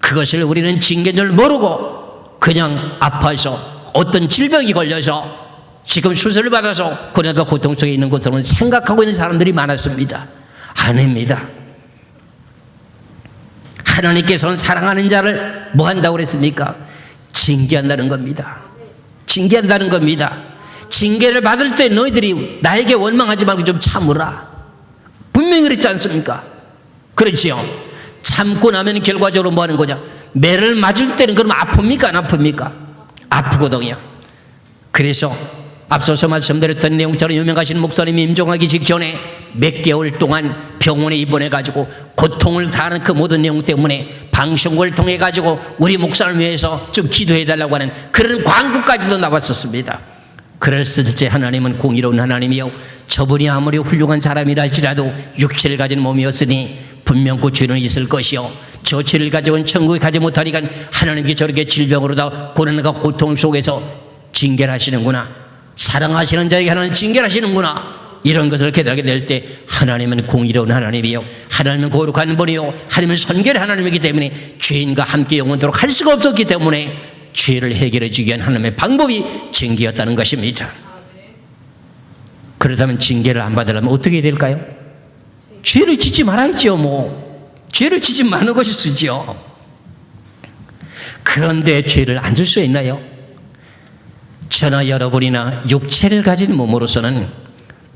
그것을 우리는 징계인 줄 모르고 그냥 아파서 어떤 질병이 걸려서 지금 수술을 받아서 고난과 고통 속에 있는 것으로는 생각하고 있는 사람들이 많았습니다. 아닙니다. 하나님께서는 사랑하는 자를 뭐 한다고 그랬습니까? 징계한다는 겁니다. 징계한다는 겁니다. 징계를 받을 때 너희들이 나에게 원망하지 말고 좀 참으라. 분명히 그랬지 않습니까? 그렇지요. 참고 나면 결과적으로 뭐 하는 거냐? 매를 맞을 때는 그럼 아픕니까? 안 아픕니까? 아프거든요. 그래서 앞서서 말씀드렸던 내용처럼 유명하신 목사님이 임종하기 직전에 몇 개월 동안 병원에 입원해가지고 고통을 당하는 그 모든 내용 때문에 방송국을 통해가지고 우리 목사를 위해서 좀 기도해달라고 하는 그런 광고까지도 나왔었습니다. 그랬을 때 하나님은 공의로운 하나님이요, 저분이 아무리 훌륭한 사람이라 할지라도 육체를 가진 몸이었으니 분명 그 죄는 있을 것이요, 저 죄를 가지고는 천국에 가지 못하니까 하나님께 저렇게 질병으로다 고난과 고통 속에서 징계를 하시는구나, 사랑하시는 자에게 하나님 징계를 하시는구나, 이런 것을 깨닫게 될 때 하나님은 공의로운 하나님이요, 하나님은 거룩한 분이요, 하나님은 선결의 하나님이기 때문에 죄인과 함께 영원토록 할 수가 없었기 때문에 죄를 해결해 주기 위한 하나님의 방법이 징계였다는 것입니다. 그렇다면 징계를 안 받으려면 어떻게 해야 될까요? 죄를 짓지 말아야죠. 뭐 죄를 짓지 말는 것이 쓰죠. 그런데 죄를 안 질 수 있나요? 저나 여러분이나 육체를 가진 몸으로서는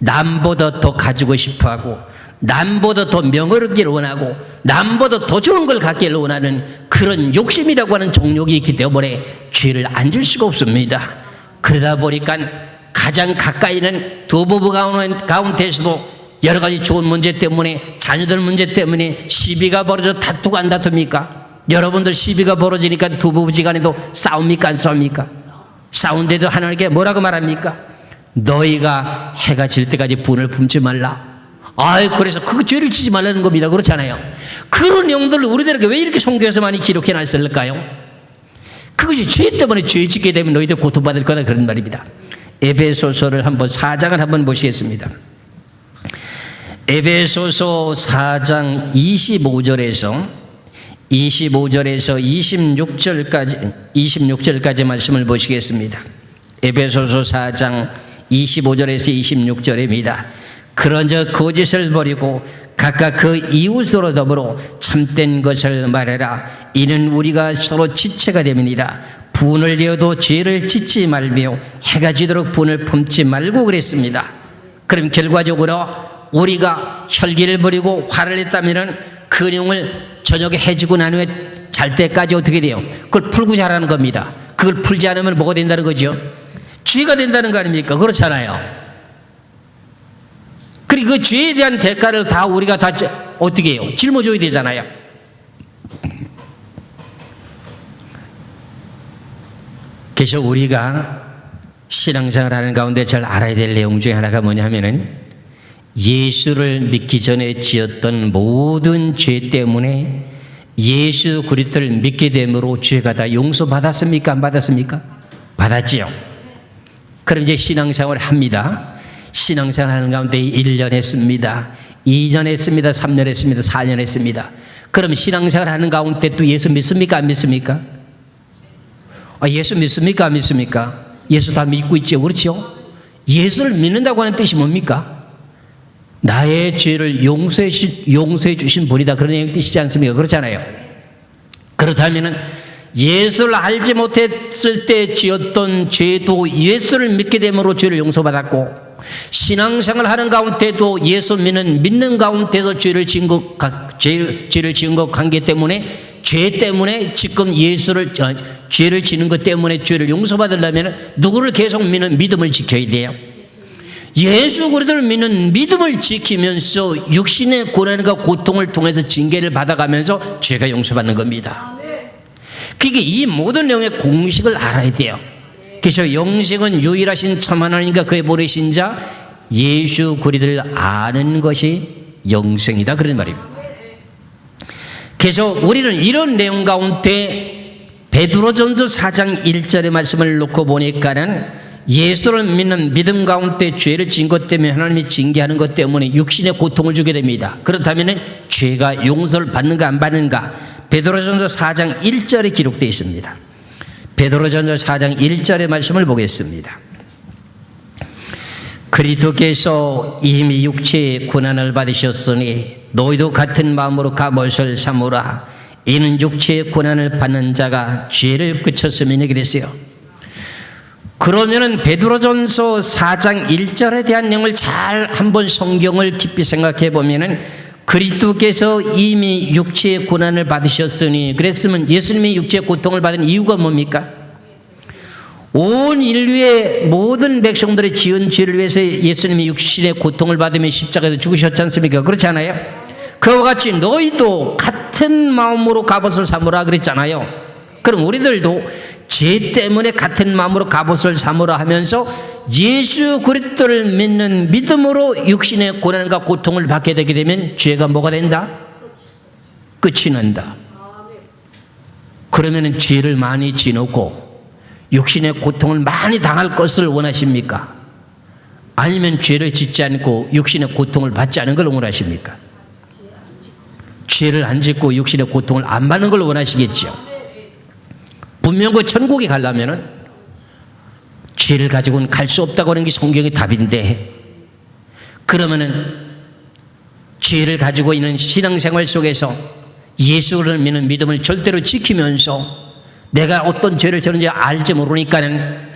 남보다 더 가지고 싶어하고 남보다 더 명예롭기를 원하고 남보다 더 좋은 걸 갖기를 원하는 그런 욕심이라고 하는 정욕이 있기 때문에 죄를 안 질 수가 없습니다. 그러다 보니까 가장 가까이 있는 두 부부 가운데에서도 여러 가지 좋은 문제 때문에, 자녀들 문제 때문에 시비가 벌어져 다투고 안 다툽니까? 여러분들 시비가 벌어지니까 두 부부지간에도 싸웁니까? 안 싸웁니까? 싸운데도 하나님께 뭐라고 말합니까? 너희가 해가 질 때까지 분을 품지 말라. 그래서 그 죄를 지지 말라는 겁니다. 그렇잖아요. 그런 내용들을 우리들에게 왜 이렇게 성경에서 많이 기록해 놨을까요? 그것이 죄 때문에 죄 짓게 되면 너희들 고통받을 거다, 그런 말입니다. 에베소서를 한번 4장을 한번 보시겠습니다. 에베소서 4장 25절에서 26절까지 말씀을 보시겠습니다. 에베소서 4장 25절에서 26절입니다. 그런즉 거짓을 버리고 각각 그 이웃으로 더불어 참된 것을 말해라. 이는 우리가 서로 지체가 됨이니라. 분을 이어도 죄를 짓지 말며 해가 지도록 분을 품지 말고 그랬습니다. 그럼 결과적으로 우리가 혈기를 버리고 화를 냈다면 그 내용을 저녁에 해지고 난 후에 잘 때까지 어떻게 돼요? 그걸 풀고 자라는 겁니다. 그걸 풀지 않으면 뭐가 된다는 거죠? 죄가 된다는 거 아닙니까? 그렇잖아요. 그리고 그 죄에 대한 대가를 다 우리가 다 어떻게 해요? 짊어져야 되잖아요. 그래서 우리가 신앙생활하는 가운데 잘 알아야 될 내용 중에 하나가 뭐냐면은 예수를 믿기 전에 지었던 모든 죄 때문에 예수 그리스도를 믿게 됨으로 죄가 다 용서받았습니까? 안 받았습니까? 받았지요. 그럼 이제 신앙생활을 합니다. 신앙생활 하는 가운데 1년 했습니다. 2년 했습니다. 3년 했습니다. 4년 했습니다. 그럼 신앙생활 하는 가운데 또 예수 믿습니까? 안 믿습니까? 예수 믿습니까? 안 믿습니까? 예수 다 믿고 있죠. 그렇죠? 예수를 믿는다고 하는 뜻이 뭡니까? 나의 죄를 용서해 주신 분이다. 그런 뜻이지 않습니까? 그렇잖아요. 그렇다면 예수를 알지 못했을 때 지었던 죄도 예수를 믿게 됨으로 죄를 용서받았고, 신앙생활 하는 가운데도 예수 믿는 가운데서 죄를 지은 것 관계 때문에 죄 때문에 지금 죄를 지는 것 때문에 죄를 용서받으려면 누구를 계속 믿는 믿음을 지켜야 돼요. 예수 그리스도를 믿는 믿음을 지키면서 육신의 고난과 고통을 통해서 징계를 받아가면서 죄가 용서받는 겁니다. 그게 이 모든 내용의 공식을 알아야 돼요. 그래서 영생은 유일하신 참 하나님과 그의 보내신 자 예수 그리스도를 아는 것이 영생이다, 그런 말입니다. 그래서 우리는 이런 내용 가운데 베드로전서 4장 1절의 말씀을 놓고 보니까는 예수를 믿는 믿음 가운데 죄를 지은 것 때문에 하나님이 징계하는 것 때문에 육신의 고통을 주게 됩니다. 그렇다면 죄가 용서를 받는가 안 받는가? 베드로전서 4장 1절에 기록되어 있습니다. 베드로전서 4장 1절의 말씀을 보겠습니다. 그리스도께서 이미 육체의 고난을 받으셨으니 너희도 같은 마음으로 갑옷을 삼으라. 이는 육체의 고난을 받는 자가 죄를 그쳤으면 이렇게 됐어요. 그러면은 베드로전서 4장 1절에 대한 내용을 잘 한번 성경을 깊이 생각해 보면은 그리스도께서 이미 육체의 고난을 받으셨으니, 그랬으면 예수님이 육체의 고통을 받은 이유가 뭡니까? 온 인류의 모든 백성들의 지은 죄를 위해서 예수님이 육신의 고통을 받으며 십자가에서 죽으셨지 않습니까? 그렇지 않아요? 그와 같이 너희도 같은 마음으로 갑옷을 삼으라 그랬잖아요. 그럼 우리들도 죄 때문에 같은 마음으로 갑옷을 삼으라 하면서 예수 그리스도를 믿는 믿음으로 육신의 고난과 고통을 받게 되게 되면 죄가 뭐가 된다? 끝이 난다. 그러면 죄를 많이 지놓고 육신의 고통을 많이 당할 것을 원하십니까? 아니면 죄를 짓지 않고 육신의 고통을 받지 않은 걸 원하십니까? 죄를 안 짓고 육신의 고통을 안 받는 걸 원하시겠죠. 분명 그 천국에 가려면은 죄를 가지고는 갈 수 없다고 하는 게 성경의 답인데, 그러면은 죄를 가지고 있는 신앙생활 속에서 예수를 믿는 믿음을 절대로 지키면서 내가 어떤 죄를 저는지 알지 모르니까는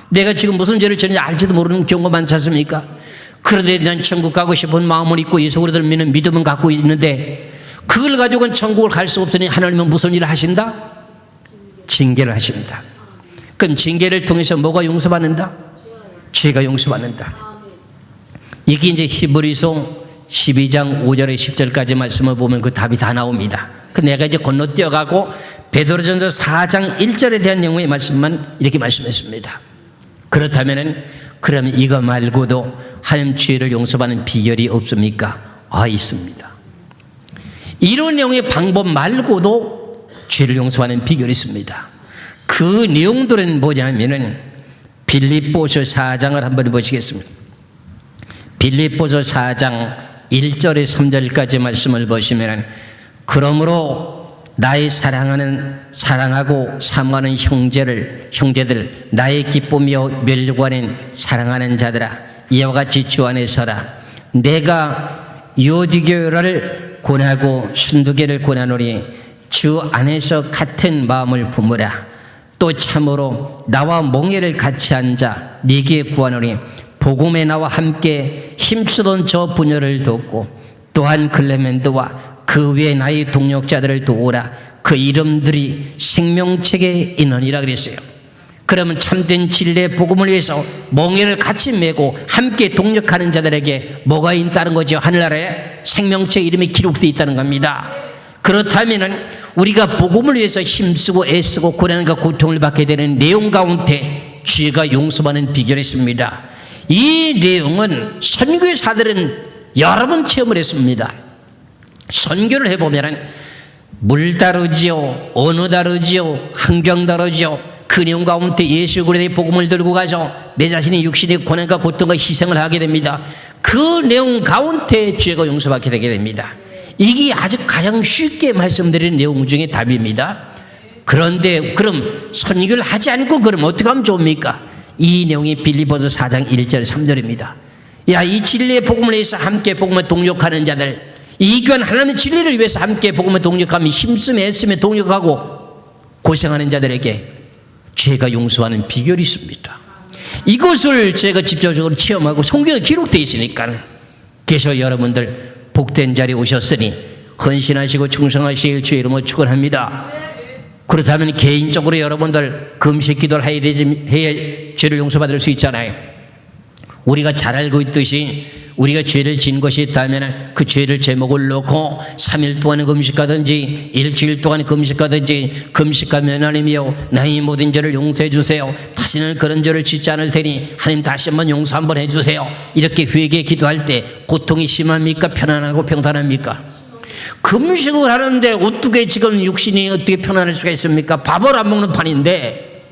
내가 지금 무슨 죄를 저는지 알지도 모르는 경우가 많지 않습니까? 그런데 난 천국 가고 싶은 마음을 있고 예수 그리스도를 믿는 믿음은 갖고 있는데 그걸 가지고는 천국을 갈 수 없으니 하나님은 무슨 일을 하신다? 징계를 하십니다. 그럼 징계를 통해서 뭐가 용서받는다? 죄가 용서받는다. 이게 이제 히브리서 12장 5절에 10절까지 말씀을 보면 그 답이 다 나옵니다. 그 내가 이제 건너뛰어가고 베드로전서 4장 1절에 대한 내용의 말씀만 이렇게 말씀했습니다. 그렇다면은 그러면 이거 말고도 하나님 죄를 용서받는 비결이 없습니까? 있습니다. 이런 내용의 방법 말고도 죄를 용서하는 비결이 있습니다. 그 내용들은 뭐냐면은 빌립보서 4장을 한번 보시겠습니다. 빌립보서 4장 1절에 3절까지 말씀을 보시면, 그러므로 나의 사랑하고 사모하는 형제들 나의 기쁨이요 멸관인 사랑하는 자들아, 이와 같이 주 안에 서라. 내가 요디교를 권하고 순두계를 권하노니 주 안에서 같은 마음을 품으라. 또 참으로 나와 멍에를 같이 앉아 네게 구하노니 복음에 나와 함께 힘쓰던 저 부녀를 돕고 또한 클레멘트와 그 외 나의 동역자들을 도우라. 그 이름들이 생명책에 있느니라 그랬어요. 그러면 참된 진리의 복음을 위해서 멍에를 같이 메고 함께 동력하는 자들에게 뭐가 있다는 거죠? 하늘나라에 생명책 이름이 기록되어 있다는 겁니다. 그렇다면 우리가 복음을 위해서 힘쓰고 애쓰고 고난과 고통을 받게 되는 내용 가운데 죄가 용서받는 비결이 있습니다. 이 내용은 선교사들은 여러 번 체험을 했습니다. 선교를 해보면 물 다르지요, 언어 다르지요, 환경 다르지요. 그 내용 가운데 예수 그리스도의 복음을 들고 가서 내 자신의 육신의 고난과 고통과 희생을 하게 됩니다. 그 내용 가운데 죄가 용서받게 되게 됩니다. 이게 아주 가장 쉽게 말씀드리는 내용 중에 답입니다. 그런데 그럼 선교를 하지 않고 그럼 어떻게 하면 좋습니까? 이 내용이 빌립보서 4장 1절 3절입니다. 야, 이 진리의 복음을 위해서 함께 복음을 동력하는 자들, 이 귀한 하나님의 진리를 위해서 함께 복음을 동력하며 힘쓰며 애쓰며 동력하고 고생하는 자들에게 죄가 용서하는 비결이 있습니다. 이것을 제가 직접적으로 체험하고 성경에 기록되어 있으니까, 그래서 여러분들 복된 자리에 오셨으니 헌신하시고 충성하실 주의 이름으로 축원합니다. 그렇다면 개인적으로 여러분들 금식 기도를 해야 죄를 용서받을 수 있잖아요. 우리가 잘 알고 있듯이 우리가 죄를 지은 것이 있다면 그 죄를 제목을 놓고 3일 동안 금식하든지 일주일 동안 금식하든지, 금식하면 하나님이여 나의 모든 죄를 용서해 주세요. 다시는 그런 죄를 짓지 않을 테니 하나님 다시 한번 용서 한번 해주세요. 이렇게 회개 기도할 때 고통이 심합니까? 편안하고 평탄합니까? 금식을 하는데 어떻게 지금 육신이 어떻게 편안할 수가 있습니까? 밥을 안 먹는 판인데,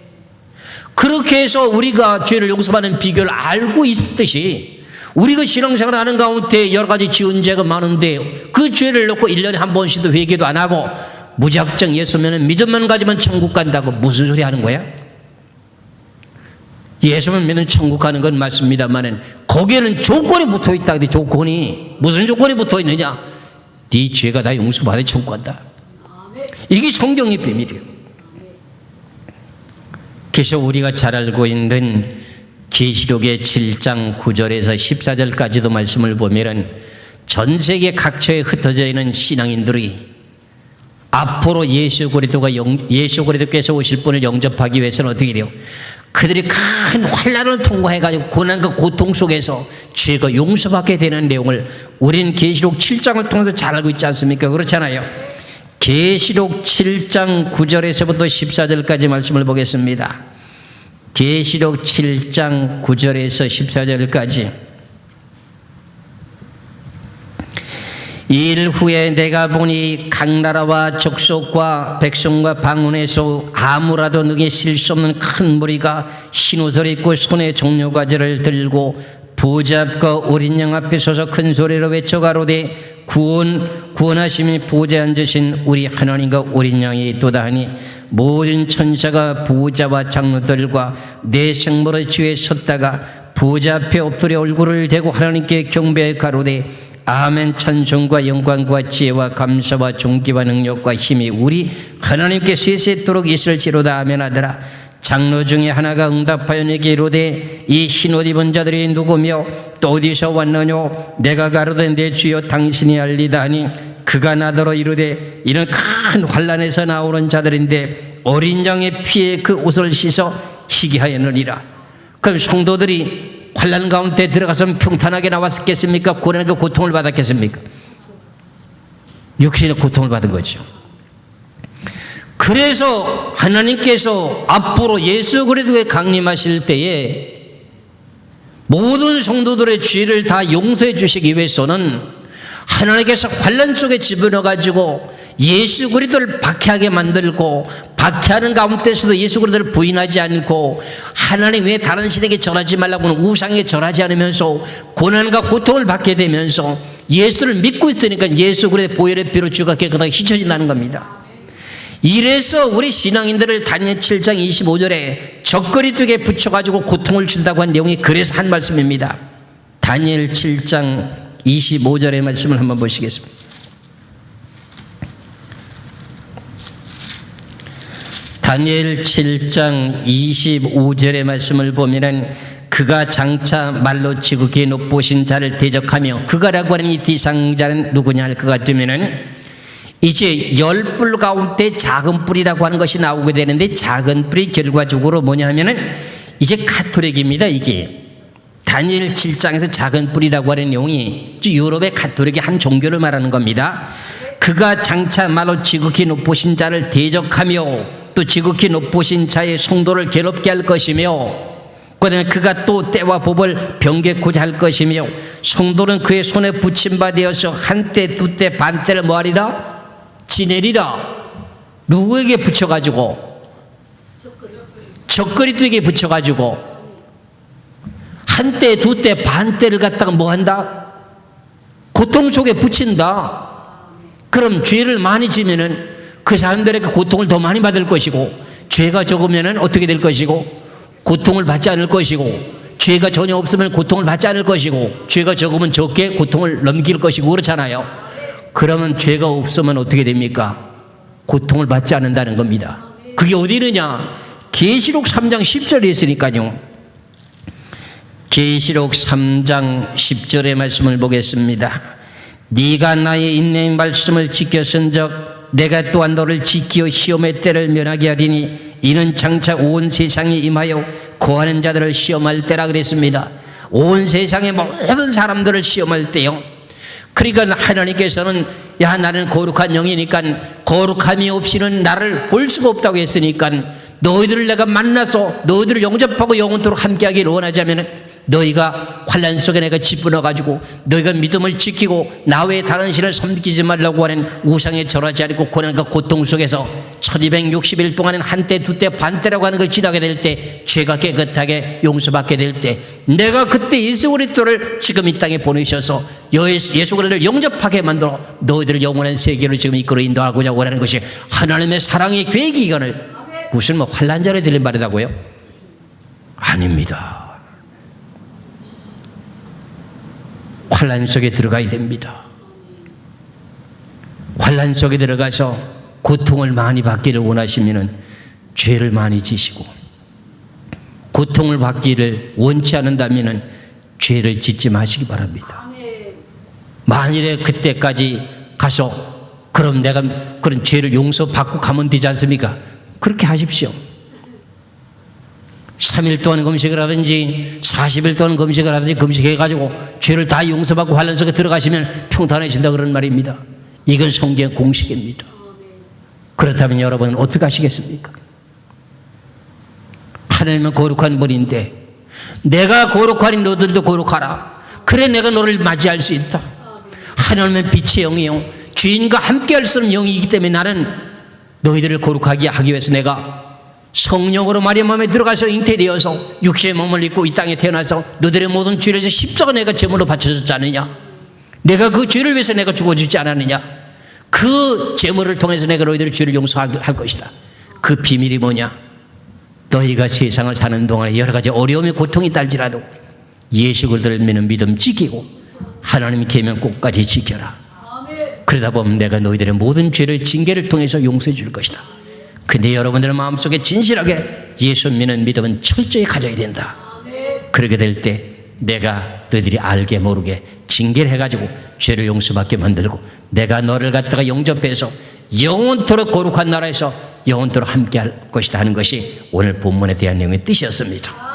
그렇게 해서 우리가 죄를 용서받는 비결을 알고 있듯이 우리가 신앙생활 하는 가운데 여러 가지 지은 죄가 많은데 그 죄를 놓고 1년에 한 번씩도 회개도 안 하고 무작정 예수면 믿음만 가지면 천국 간다고 무슨 소리 하는 거야? 예수만 믿으면 천국 가는 건 맞습니다만 거기에는 조건이 붙어 있다. 조건이 무슨 조건이 붙어 있느냐? 네 죄가 다 용서받아 천국 간다. 이게 성경의 비밀이에요. 그래서 우리가 잘 알고 있는 계시록의 7장 9절에서 14절까지도 말씀을 보면은 전 세계 각처에 흩어져 있는 신앙인들이 앞으로 예수 그리스도께서 오실 분을 영접하기 위해서는 어떻게 돼요? 그들이 큰 환난을 통과해가지고 고난과 고통 속에서 죄가 용서받게 되는 내용을 우리는 계시록 7장을 통해서 잘 알고 있지 않습니까? 그렇잖아요. 계시록 7장 9절에서부터 14절까지 말씀을 보겠습니다. 계시록 7장 9절에서 14절까지. 일 후에 내가 보니 각 나라와 족속과 백성과 방언에서 아무라도 능히 실 수 없는 큰 무리가 흰옷을 입고 손에 종려과제를 들고 보좌 앞과 어린 양 앞에 서서 큰 소리로 외쳐 가로되 구원하심이 보좌에 앉으신 우리 하나님과 어린 양이 있도다 하니 모든 천사가 보좌와 장로들과 내 생물의 주에 섰다가 보좌 앞에 엎드려 얼굴을 대고 하나님께 경배해 가로되 아멘. 찬송과 영광과 지혜와 감사와 존귀와 능력과 힘이 우리 하나님께 세세토록 있을지로다. 아멘 하더라. 장로 중에 하나가 응답하여 내게 이르되 이 흰옷 입은 자들이 누구며 또 어디서 왔느냐? 내가 가로되 내 주여 당신이 알리다 하니 그가 나더러 이르되 이는 큰 환난에서 나오는 자들인데 어린 양의 피에 그 옷을 씻어 희귀하였느니라. 그럼 성도들이 환난 가운데 들어가서 평탄하게 나왔겠습니까? 고난과 고통을 받았겠습니까? 육신의 고통을 받은 거죠. 그래서 하나님께서 앞으로 예수 그리스도에 강림하실 때에 모든 성도들의 죄를 다 용서해 주시기 위해서는 하나님께서 환난 속에 집어넣어 가지고 예수 그리스도를 박해하게 만들고, 박해하는 가운데서도 예수 그리스도를 부인하지 않고 하나님 외에 다른 신에게 절하지 말라고는 우상에 절하지 않으면서 고난과 고통을 받게 되면서 예수를 믿고 있으니까 예수 그리스도의 보혈의 피로 죄가 깨끗하게 씻어진다는 겁니다. 이래서 우리 신앙인들을 다니엘 7장 25절에 적그리스도에게 붙여가지고 고통을 준다고 한 내용이 그래서 한 말씀입니다. 다니엘 7장 25절의 말씀을 한번 보시겠습니다. 다니엘 7장 25절의 말씀을 보면은 그가 장차 말로 지극히 높으신 자를 대적하며, 그가라고 하는 이 대상자는 누구냐 할 것 같으면은 이제 10뿔 가운데 작은 뿔이라고 하는 것이 나오게 되는데, 작은 뿔이 결과적으로 뭐냐 하면은 이제 가톨릭입니다. 이게 다니엘 7장에서 작은 뿔이라고 하는 내용이 유럽의 가톨릭의 한 종교를 말하는 겁니다. 그가 장차 말로 지극히 높으신 자를 대적하며 또 지극히 높으신 자의 성도를 괴롭게 할 것이며, 그다음에 그가 또 때와 법을 변개코자 할 것이며, 성도는 그의 손에 붙임 바 되어서 한때 두때 반때를 뭐하리라? 지내리라. 누구에게 붙여가지고? 적그리스도에게 붙여가지고 한때 두때 반때를 갖다가 뭐한다? 고통 속에 붙인다. 그럼 죄를 많이 지면은 그 사람들에게 고통을 더 많이 받을 것이고, 죄가 적으면은 어떻게 될 것이고, 고통을 받지 않을 것이고, 죄가 전혀 없으면 고통을 받지 않을 것이고, 죄가 적으면 적게 고통을 넘길 것이고, 그렇잖아요. 그러면 죄가 없으면 어떻게 됩니까? 고통을 받지 않는다는 겁니다. 그게 어디 있느냐? 계시록 3장 10절에 있으니까요. 계시록 3장 10절의 말씀을 보겠습니다. 네가 나의 인내의 말씀을 지켰은적 내가 또한 너를 지키어 시험의 때를 면하게 하리니 이는 장차 온 세상에 임하여 거하는 자들을 시험할 때라 그랬습니다. 온 세상의 모든 사람들을 시험할 때요. 그러니까 하나님께서는 야, 나는 거룩한 영이니까 거룩함이 없이는 나를 볼 수가 없다고 했으니까 너희들을 내가 만나서 너희들을 영접하고 영원토록 함께하기를 원하자면 너희가 환난 속에 내가 집어넣어가지고 너희가 믿음을 지키고 나 외에 다른 신을 섬기지 말라고 하는 우상에 절하지 않고 고난과 고통 속에서 1260일 동안은 한때 두때 반때라고 하는 걸 지나게 될 때, 죄가 깨끗하게 용서받게 될 때, 내가 그때 예수 그리스도를 지금 이 땅에 보내셔서 예수 그리스도를 영접하게 만들어 너희들을 영원한 세계로 지금 이끌어 인도하고자 원하는 것이 하나님의 사랑의 계획이건을 무슨 환난절에 들린 말이라고요? 아닙니다. 환난 속에 들어가야 됩니다. 환난 속에 들어가서 고통을 많이 받기를 원하시면은 죄를 많이 지시고, 고통을 받기를 원치 않는다면은 죄를 짓지 마시기 바랍니다. 만일에 그때까지 가서 그럼 내가 그런 죄를 용서받고 가면 되지 않습니까? 그렇게 하십시오. 3일 동안 금식을 하든지 40일 동안 금식을 하든지 금식해가지고 죄를 다 용서받고 환난 속에 들어가시면 평탄해진다 그런 말입니다. 이건 성경 공식입니다. 그렇다면 여러분은 어떻게 하시겠습니까? 하나님은 거룩한 분인데 내가 거룩하니 너들도 거룩하라. 그래 내가 너를 맞이할 수 있다. 하나님은 빛의 영이요 주인과 함께할 수 없는 영이기 때문에 나는 너희들을 거룩하게 하기 위해서 내가 성령으로 마리아 마음에 들어가서 잉태되어서 육신의 몸을 입고 이 땅에 태어나서 너들의 모든 죄를 위해서 십자가 내가 제물로 바쳐줬지 않느냐? 내가 그 죄를 위해서 내가 죽어주지 않았느냐? 그 제물을 통해서 내가 너희들의 죄를 용서할 것이다. 그 비밀이 뭐냐? 너희가 세상을 사는 동안에 여러 가지 어려움이 고통이 딸지라도 예수 그리스도를 믿는 믿음 지키고 하나님의 계명 꼭까지 지켜라. 그러다 보면 내가 너희들의 모든 죄를 징계를 통해서 용서해 줄 것이다. 근데 여러분들의 마음속에 진실하게 예수 믿는 믿음은 철저히 가져야 된다. 그렇게 될 때 내가 너희들이 알게 모르게 징계를 해가지고 죄를 용서받게 만들고 내가 너를 갖다가 영접해서 영원토록 거룩한 나라에서 영원토록 함께할 것이다 하는 것이 오늘 본문에 대한 내용의 뜻이었습니다.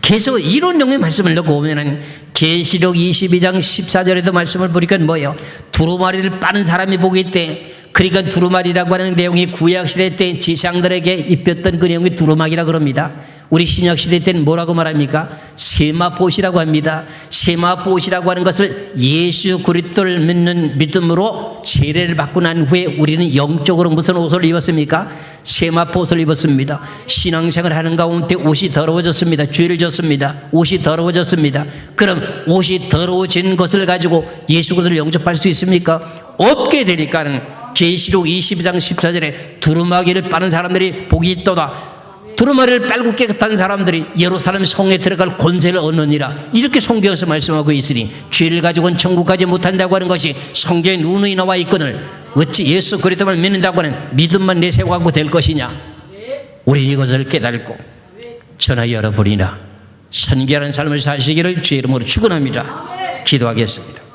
계속 이런 내용의 말씀을 넣고 보면은 계시록 22장 14절에도 말씀을 보니까 뭐예요? 두루마리를 빠는 사람이 보기 때, 그러니까 두루마리라고 하는 내용이 구약시대 때 제사장들에게 입혔던 그 내용이 두루마기라 그럽니다. 우리 신약시대 때는 뭐라고 말합니까? 세마포시라고 합니다. 세마포시라고 하는 것을 예수 그리스도를 믿는 믿음으로 세례를 받고 난 후에 우리는 영적으로 무슨 옷을 입었습니까? 세마포옷을 입었습니다. 신앙생활 하는 가운데 옷이 더러워졌습니다. 죄를 졌습니다. 옷이 더러워졌습니다. 그럼 옷이 더러워진 것을 가지고 예수 그리스도를 영접할 수 있습니까? 없게 되니까는 계시록 22장 14절에 두루마기를 빠는 사람들이 복이 있도다. 두루마리를 빨고 깨끗한 사람들이 예루살렘 성에 들어갈 권세를 얻느니라. 이렇게 성경에서 말씀하고 있으니 죄를 가지고는 천국 가지 못한다고 하는 것이 성경에 누누이 나와 있거늘 어찌 예수 그리스도만 믿는다고 하는 믿음만 내세우고 될 것이냐. 우리 이것을 깨닫고 저나 여러분이나 선결한 삶을 사시기를 주의 이름으로 축원합니다. 기도하겠습니다.